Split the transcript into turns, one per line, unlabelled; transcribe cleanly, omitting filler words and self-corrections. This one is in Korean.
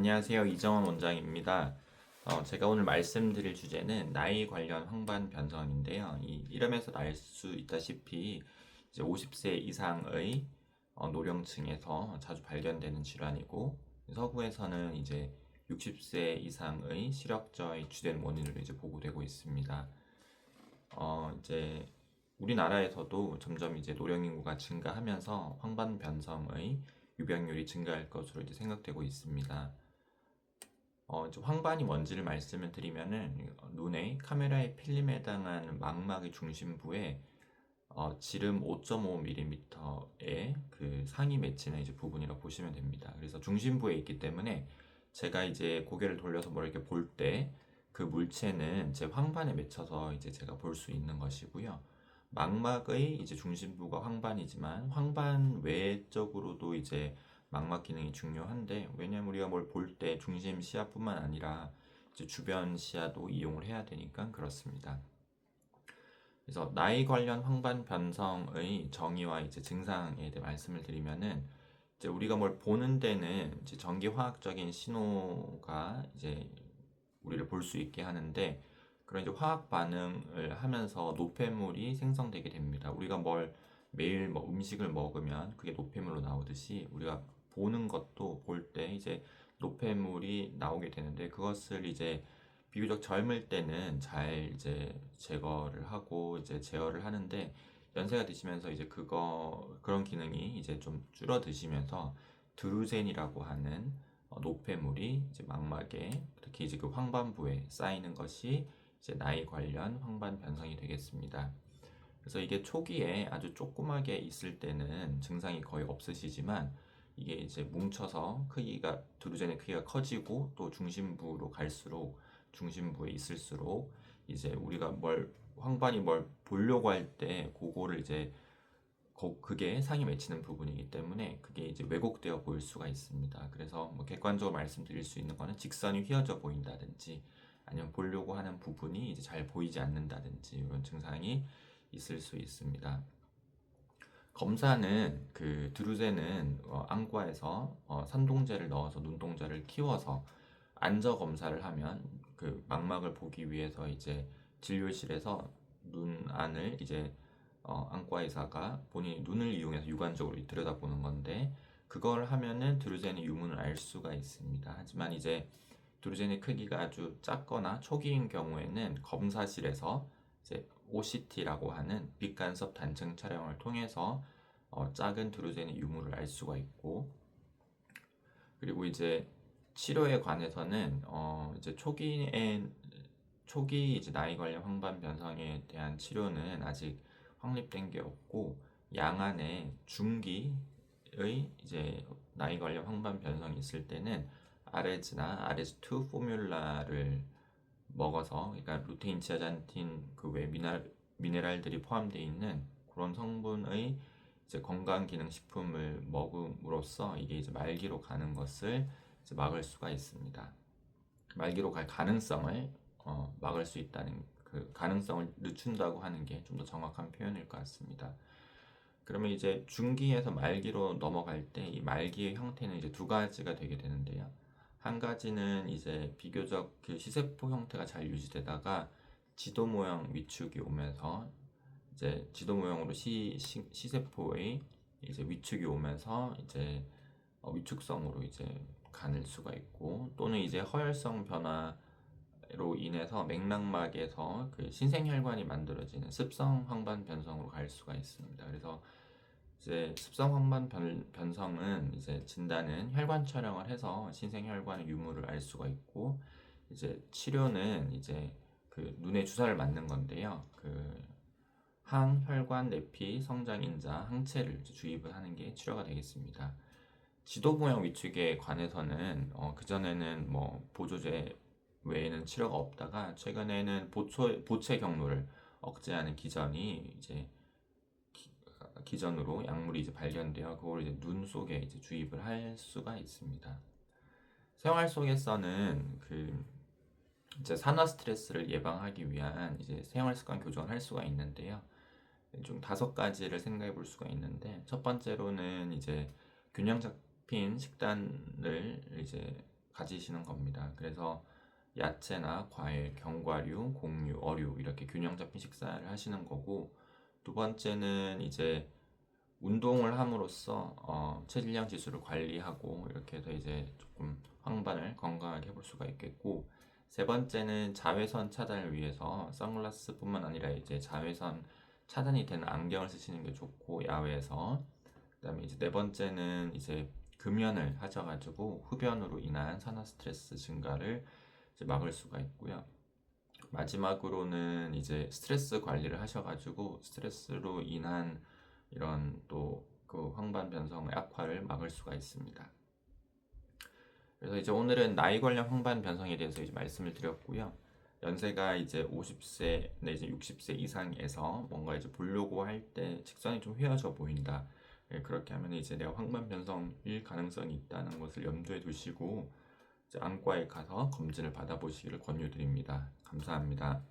안녕하세요. 이정원 원장입니다. 제가 오늘 말씀드릴 주제는 나이 관련 황반 변성인데요. 이 이름에서 알 수 있다시피 이제 50세 이상의 노령층에서 자주 발견되는 질환이고, 서구에서는 이제 60세 이상의 시력저하의 주된 원인으로 이제 보고되고 있습니다. 이제 우리나라에서도 점점 이제 노령 인구가 증가하면서 황반 변성의 유병률이 증가할 것으로 이제 생각되고 있습니다. 이제 황반이 뭔지를 말씀을 드리면은 눈의 카메라의 필름에 해당하는 망막의 중심부에 지름 5.5mm의 그 상이 맺히는 이제 부분이라고 보시면 됩니다. 그래서 중심부에 있기 때문에 제가 이제 고개를 돌려서 뭘 이렇게 볼 때 그 물체는 제 황반에 맺혀서 이제 제가 볼 수 있는 것이고요. 망막의 이제 중심부가 황반이지만 황반 외적으로도 이제 망막 기능이 중요한데, 왜냐면 우리가 뭘 볼 때 중심 시야뿐만 아니라 이제 주변 시야도 이용을 해야 되니까 그렇습니다. 그래서 나이 관련 황반 변성의 정의와 이제 증상에 대해 말씀을 드리면은, 이제 우리가 뭘 보는 데는 이제 전기 화학적인 신호가 이제 우리를 볼 수 있게 하는데, 그런 이제 화학 반응을 하면서 노폐물이 생성되게 됩니다. 우리가 뭘 매일 뭐 음식을 먹으면 그게 노폐물로 나오듯이 우리가 보는 것도 볼 때 이제 노폐물이 나오게 되는데, 그것을 이제 비교적 젊을 때는 잘 이제 제거를 하고 이제 제어를 하는데, 연세가 드시면서 이제 그런 기능이 이제 좀 줄어드시면서 드루젠이라고 하는 노폐물이 이제 망막에, 특히 이제 그 황반부에 쌓이는 것이 이제 나이 관련 황반 변성이 되겠습니다. 그래서 이게 초기에 아주 조그맣게 있을 때는 증상이 거의 없으시지만, 이게 이제 뭉쳐서 드루젠의 크기가 커지고 또 중심부로 갈수록, 중심부에 있을수록 이제 우리가 황반이 뭘 보려고 할 때 그거를 이제 그게 상이 맺히는 부분이기 때문에 그게 이제 왜곡되어 보일 수가 있습니다. 그래서 뭐 객관적으로 말씀드릴 수 있는 거는 직선이 휘어져 보인다든지, 아니면 보려고 하는 부분이 이제 잘 보이지 않는다든지, 이런 증상이 있을 수 있습니다. 검사는 그 드루제는 안과에서 산동제를 넣어서 눈동자를 키워서 안저 검사를 하면, 그 망막을 보기 위해서 이제 진료실에서 눈 안을 이제 안과 의사가 본인이 눈을 이용해서 육안적으로 들여다보는 건데, 그걸 하면은 드루젠의 유무를 알 수가 있습니다. 하지만 이제 드루젠의 크기가 아주 작거나 초기인 경우에는 검사실에서 이제 OCT라고 하는 빛간섭 단층 촬영을 통해서 작은 드루젠의 유무를 알 수가 있고, 그리고 이제 치료에 관해서는 이제 초기 이제 나이 관련 황반 변성에 대한 치료는 아직 확립된 게 없고, 양안에 중기의 이제 나이 관련 황반 변성이 있을 때는 아레즈나 아레즈2 포뮬라를 먹어서, 그러니까 루테인, 지아잔틴 그 외 미네랄들이 포함되어 있는 그런 성분의 이제 건강기능식품을 먹음으로써 이게 이제 말기로 가는 것을 이제 막을 수가 있습니다. 말기로 갈 가능성을 막을 수 있다는, 그 가능성을 늦춘다고 하는 게 좀 더 정확한 표현일 것 같습니다. 그러면 이제 중기에서 말기로 넘어갈 때 이 말기의 형태는 이제 두 가지가 되게 되는데요. 한 가지는 이제 비교적 그 시세포 형태가 잘 유지되다가 지도 모형 위축이 오면서, 이제 지도 모형으로 시세포의 이제 위축이 오면서 이제 위축성으로 이제 가늘 수가 있고, 또는 이제 허혈성 변화로 인해서 맥락막에서 그 신생혈관이 만들어지는 습성 황반 변성으로 갈 수가 있습니다. 그래서 이제 습성 황반 변성은 이제 진단은 혈관 촬영을 해서 신생혈관의 유무를 알 수가 있고, 이제 치료는 이제 그 눈에 주사를 맞는 건데요. 그 항혈관 내피 성장인자 항체를 주입을 하는 게 치료가 되겠습니다. 지도 모형 위축에 관해서는 그전에는 뭐 보조제 외에는 치료가 없다가, 최근에는 보채 경로를 억제하는 기전으로 약물이 이제 발견되어 그걸 이제 눈 속에 이제 주입을 할 수가 있습니다. 생활 속에서는 그 이제 산화 스트레스를 예방하기 위한 이제 생활 습관 교정을 할 수가 있는데요. 좀 5가지를 생각해 볼 수가 있는데, 첫 번째로는 이제 균형 잡힌 식단을 이제 가지시는 겁니다. 그래서 야채나 과일, 견과류, 곡류, 어류 이렇게 균형 잡힌 식사를 하시는 거고, 두 번째는 이제 운동을 함으로써 체질량 지수를 관리하고 이렇게 해서 이제 조금 황반을 건강하게 해볼 수가 있겠고, 세 번째는 자외선 차단을 위해서 선글라스뿐만 아니라 이제 자외선 차단이 되는 안경을 쓰시는 게 좋고, 야외에서. 그다음에 이제 네 번째는 이제 금연을 하셔가지고 흡연으로 인한 산화 스트레스 증가를 이제 막을 수가 있고요. 마지막으로는 이제 스트레스 관리를 하셔가지고 스트레스로 인한 이런 또 그 황반 변성의 악화를 막을 수가 있습니다. 그래서 이제 오늘은 나이 관련 황반 변성에 대해서 이제 말씀을 드렸고요. 연세가 이제 50세 내지 60세 이상에서 뭔가 이제 보려고 할 때 직선이 좀 휘어져 보인다. 예, 그렇게 하면 이제 내가 황반 변성일 가능성이 있다는 것을 염두에 두시고 이제 안과에 가서 검진을 받아보시기를 권유드립니다. 감사합니다.